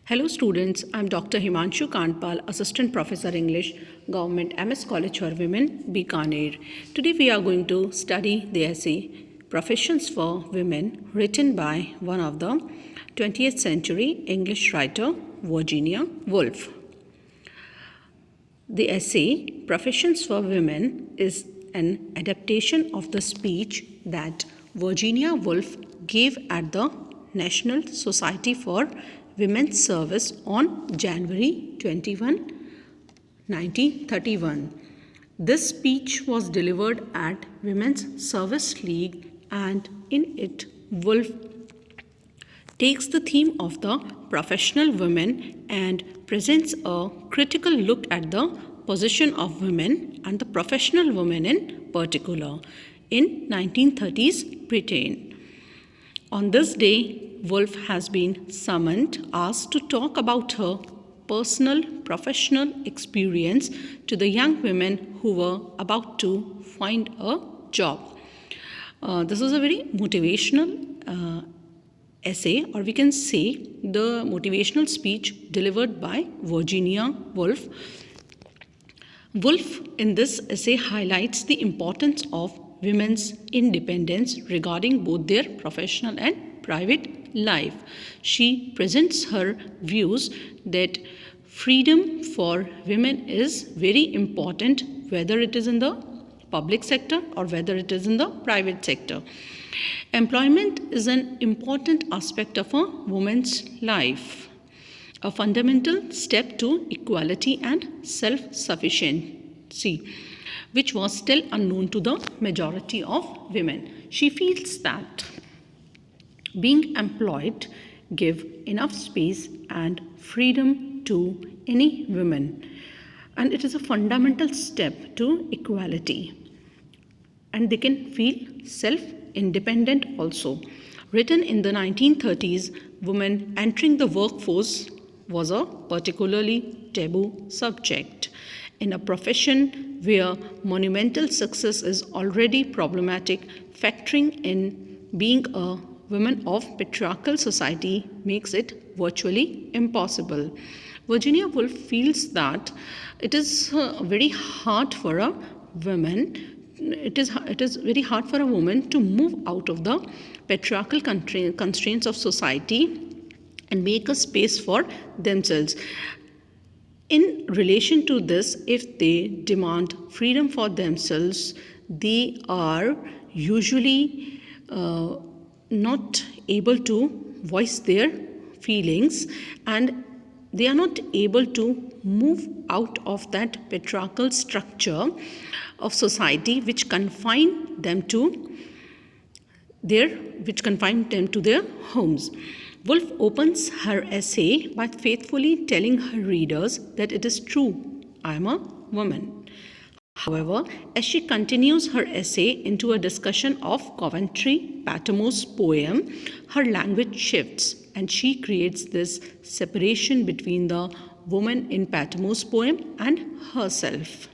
Hello students, I am Dr. Himanshu Kandpal, Assistant Professor English, Government MS College for Women, Bikaner. Today we are going to study the essay Professions for Women written by one of the 20th century English writer Virginia Woolf. The essay Professions for Women is an adaptation of the speech that Virginia Woolf gave at the National Society for Women's Service on January 21, 1931. This speech was delivered at Women's Service League, and in it Woolf takes the theme of the professional women and presents a critical look at the position of women and the professional women in particular in 1930s Britain. On this day, Woolf has been summoned, asked to talk about her personal professional experience to the young women who were about to find a job. This is a very motivational essay, or we can say the motivational speech delivered by Virginia Woolf. Woolf in this essay highlights the importance of women's independence regarding both their professional and private life. She presents her views that freedom for women is very important, whether it is in the public sector or whether it is in the private sector. Employment is an important aspect of a woman's life, a fundamental step to equality and self-sufficiency, which was still unknown to the majority of women. She feels that being employed give enough space and freedom to any woman, and it is a fundamental step to equality, and they can feel self-independent also. Written in the 1930s, women entering the workforce was a particularly taboo subject. In a profession where monumental success is already problematic, factoring in being a woman of patriarchal society makes it virtually impossible. Virginia Woolf feels that it is very hard for a woman. It is very hard for a woman to move out of the patriarchal constraints of society and make a space for themselves. In relation to this, if they demand freedom for themselves, they are usually not able to voice their feelings, and they are not able to move out of that patriarchal structure of society which confine them to their homes. Woolf opens her essay by faithfully telling her readers that it is true, I am a woman. However, as she continues her essay into a discussion of Coventry Patmore's poem, her language shifts and she creates this separation between the woman in Patmore's poem and herself.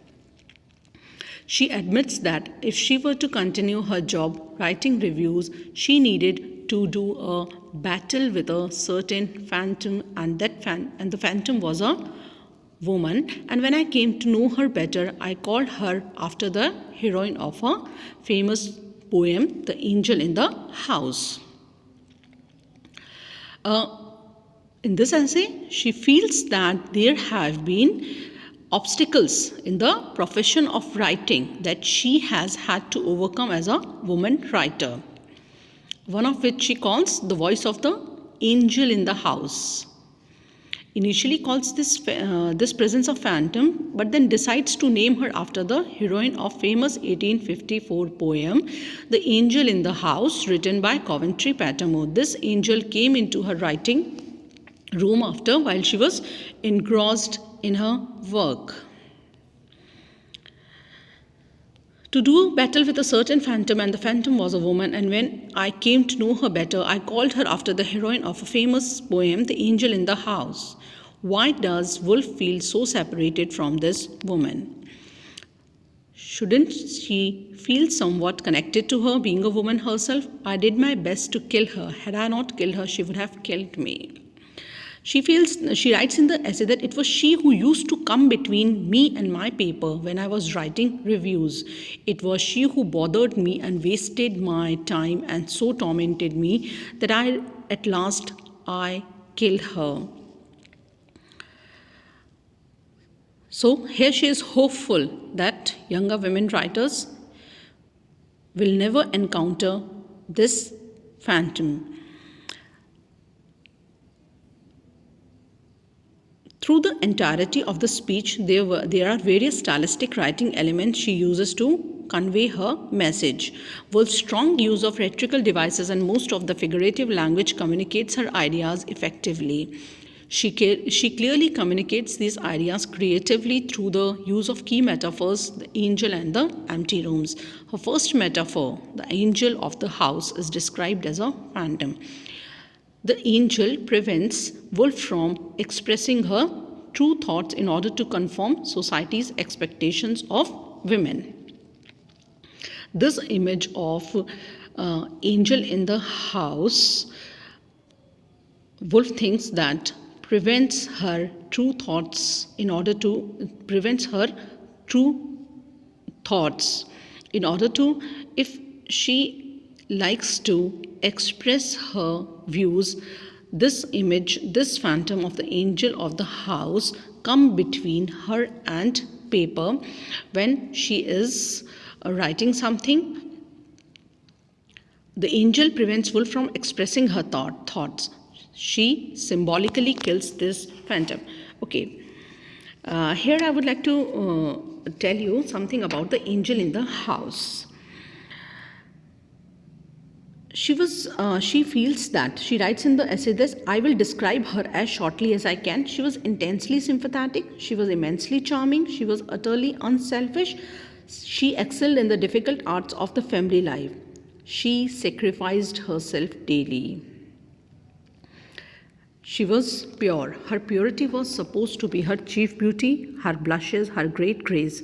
She admits that if she were to continue her job writing reviews, she needed to do a battle with a certain phantom, and the phantom was a woman, and when I came to know her better, I called her after the heroine of a famous poem, The Angel in the House. In this essay, she feels that there have been obstacles in the profession of writing that she has had to overcome as a woman writer, one of which she calls the voice of the angel in the house. Initially calls this presence a phantom, but then decides to name her after the heroine of famous 1854 poem, The Angel in the House, written by Coventry Patmore. This angel came into her writing room while she was engrossed in her work. To do battle with a certain phantom, and the phantom was a woman, and when I came to know her better, I called her after the heroine of a famous poem, The Angel in the House. Why does Woolf feel so separated from this woman? Shouldn't she feel somewhat connected to her, being a woman herself? I did my best to kill her. Had I not killed her, she would have killed me. She writes in the essay that it was she who used to come between me and my paper when I was writing reviews. It was she who bothered me and wasted my time and so tormented me that at last I killed her. So here she is hopeful that younger women writers will never encounter this phantom. Through the entirety of the speech, there are various stylistic writing elements she uses to convey her message. Woolf's strong use of rhetorical devices and most of the figurative language communicates her ideas effectively. She clearly communicates these ideas creatively through the use of key metaphors, the angel and the empty rooms. Her first metaphor, the angel of the house, is described as a phantom. The angel prevents Woolf from expressing her true thoughts in order to conform society's expectations of women. This image of angel in the house, Woolf thinks that prevents her true thoughts in order to, if she likes to express her views, this image, this phantom of the angel of the house come between her and paper when she is writing something. The angel prevents Woolf from expressing her thoughts. She symbolically kills this phantom. Okay, here I would like to tell you something about the angel in the house. She feels that, she writes in the essay this, I will describe her as shortly as I can. She was intensely sympathetic, she was immensely charming, she was utterly unselfish, she excelled in the difficult arts of the family life. She sacrificed herself daily. She was pure. Her purity was supposed to be her chief beauty, her blushes, her great grace.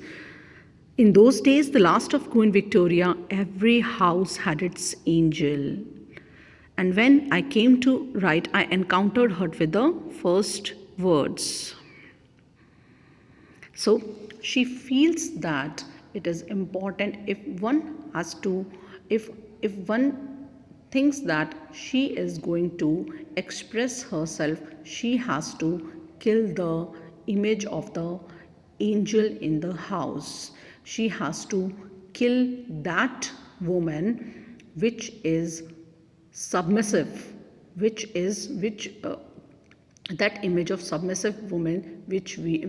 In those days, the last of Queen Victoria, every house had its angel. And when I came to write, I encountered her with the first words. So she feels that it is important, if one thinks that she is going to express herself, she has to kill the image of the angel in the house. She has to kill that woman which is submissive, that image of submissive woman which we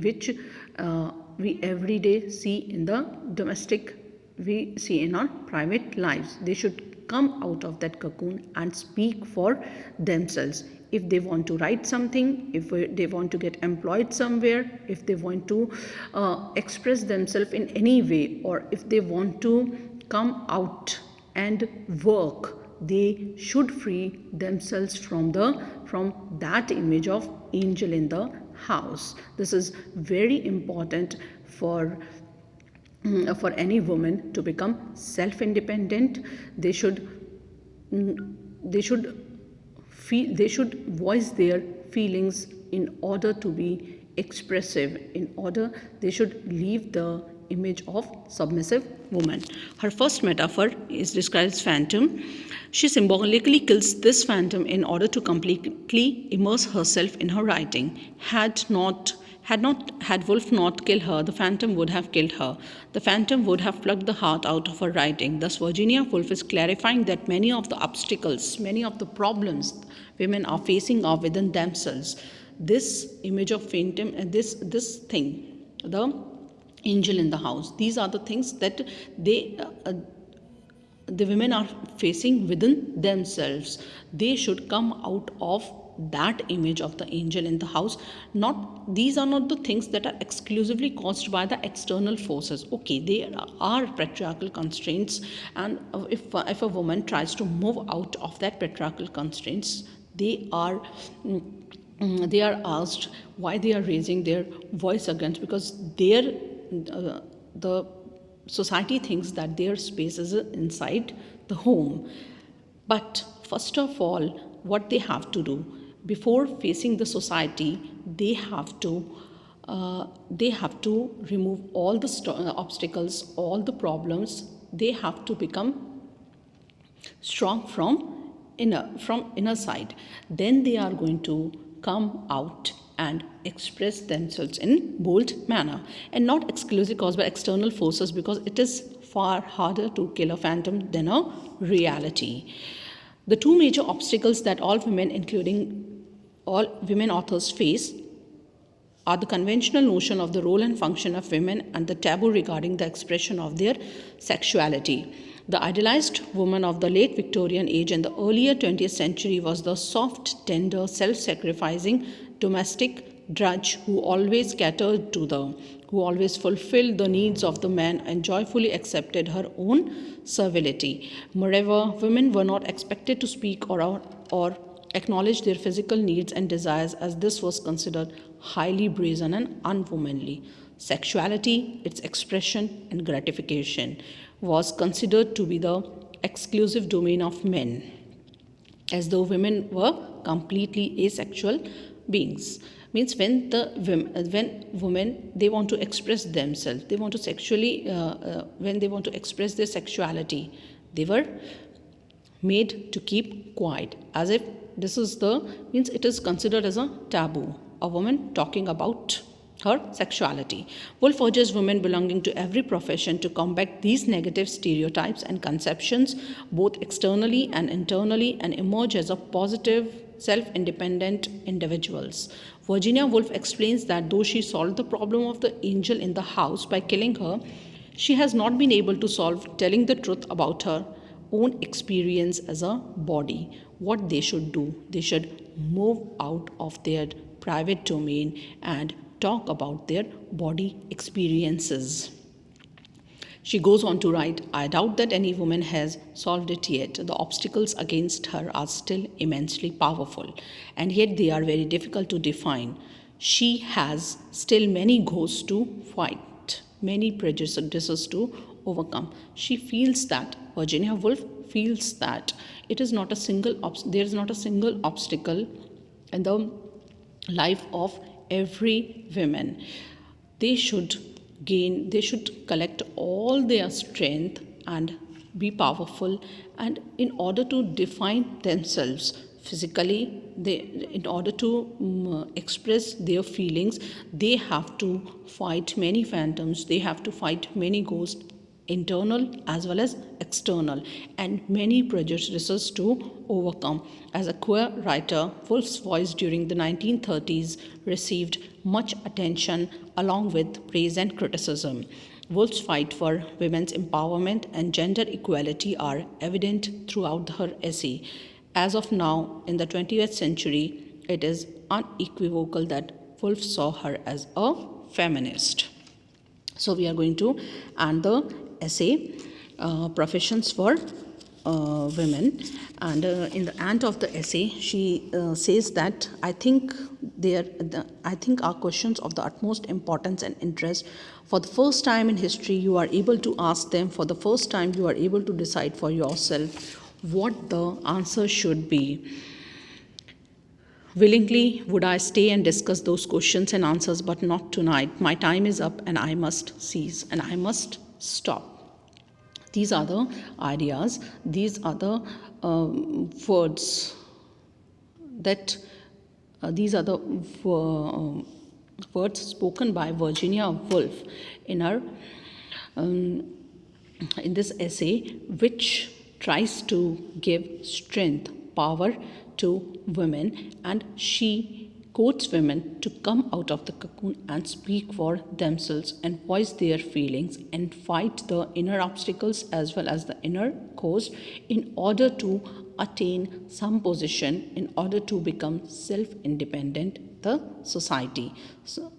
every day see in the domestic, we see in our private lives. They should come out of that cocoon and speak for themselves. If they want to write something, if they want to get employed somewhere, if they want to express themselves in any way, or if they want to come out and work, they should free themselves from that image of angel in the house. This is very important for any woman to become self-independent. They should voice their feelings in order to be expressive, they should leave the image of submissive woman. Her first metaphor is described as phantom. She symbolically kills this phantom in order to completely immerse herself in her writing. Had Woolf not killed her, the phantom would have killed her. The phantom would have plucked the heart out of her writing. Thus, Virginia Woolf is clarifying that many of the obstacles, many of the problems women are facing are within themselves. This image of phantom, this thing, the angel in the house, these are the things that the women are facing within themselves. They should come out of that image of the angel in the house. These are not the things that are exclusively caused by the external forces. Okay, there are patriarchal constraints, and if a woman tries to move out of that patriarchal constraints, they are asked why they are raising their voice against, because the society thinks that their space is inside the home. But first of all, what they have to do, before facing the society, they have to remove all the obstacles, all the problems. They have to become strong from inner side. Then they are going to come out and express themselves in bold manner, and not exclusively caused by external forces, because it is far harder to kill a phantom than a reality. The two major obstacles that all women, including all women authors, face are the conventional notion of the role and function of women and the taboo regarding the expression of their sexuality. The idealized woman of the late Victorian age and the earlier 20th century was the soft, tender, self-sacrificing domestic drudge who always catered to who always fulfilled the needs of the man and joyfully accepted her own servility. Moreover, women were not expected to speak or acknowledge their physical needs and desires, as this was considered highly brazen and unwomanly. Sexuality, its expression and gratification, was considered to be the exclusive domain of men, as though women were completely asexual beings. Means when women, they want to express themselves, they want to sexually when they want to express their sexuality, they were made to keep quiet, as if this is the means it is considered as a taboo, a woman talking about her sexuality. Woolf urges women belonging to every profession to combat these negative stereotypes and conceptions both externally and internally, and emerge as a positive, self-independent individuals. Virginia Woolf explains that though she solved the problem of the angel in the house by killing her, she has not been able to solve telling the truth about her own experience as a body. What they should do, they should move out of their private domain and talk about their body experiences. She goes on to write, I doubt that any woman has solved it yet. The obstacles against her are still immensely powerful, and yet they are very difficult to define. She has still many ghosts to fight, many prejudices to overcome. She feels that, Virginia Woolf feels that it is not a single there is not a single obstacle in the life of every woman. They should collect all their strength and be powerful, and in order to define themselves physically, in order to express their feelings, they have to fight many phantoms, they have to fight many ghosts, internal as well as external, and many prejudices to overcome. As a queer writer, Woolf's voice during the 1930s received much attention along with praise and criticism. Woolf's fight for women's empowerment and gender equality are evident throughout her essay. As of now, in the 20th century, it is unequivocal that Woolf saw her as a feminist. So we are going to end the essay, Professions for Women, and in the end of the essay she says that I think our questions of the utmost importance and interest. For the first time in history you are able to ask them. For the first time you are able to decide for yourself what the answer should be. Willingly would I stay and discuss those questions and answers, but not tonight. My time is up and I must cease and I must stop. These are the ideas, these are the words that these are the words spoken by Virginia Woolf in her in this essay, which tries to give strength, power to women, and she quotes women to come out of the cocoon and speak for themselves and voice their feelings and fight the inner obstacles as well as the inner cause in order to attain some position, in order to become self-independent the society. So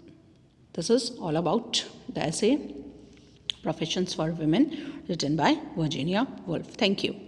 this is all about the essay Professions for Women, written by Virginia Woolf. Thank you.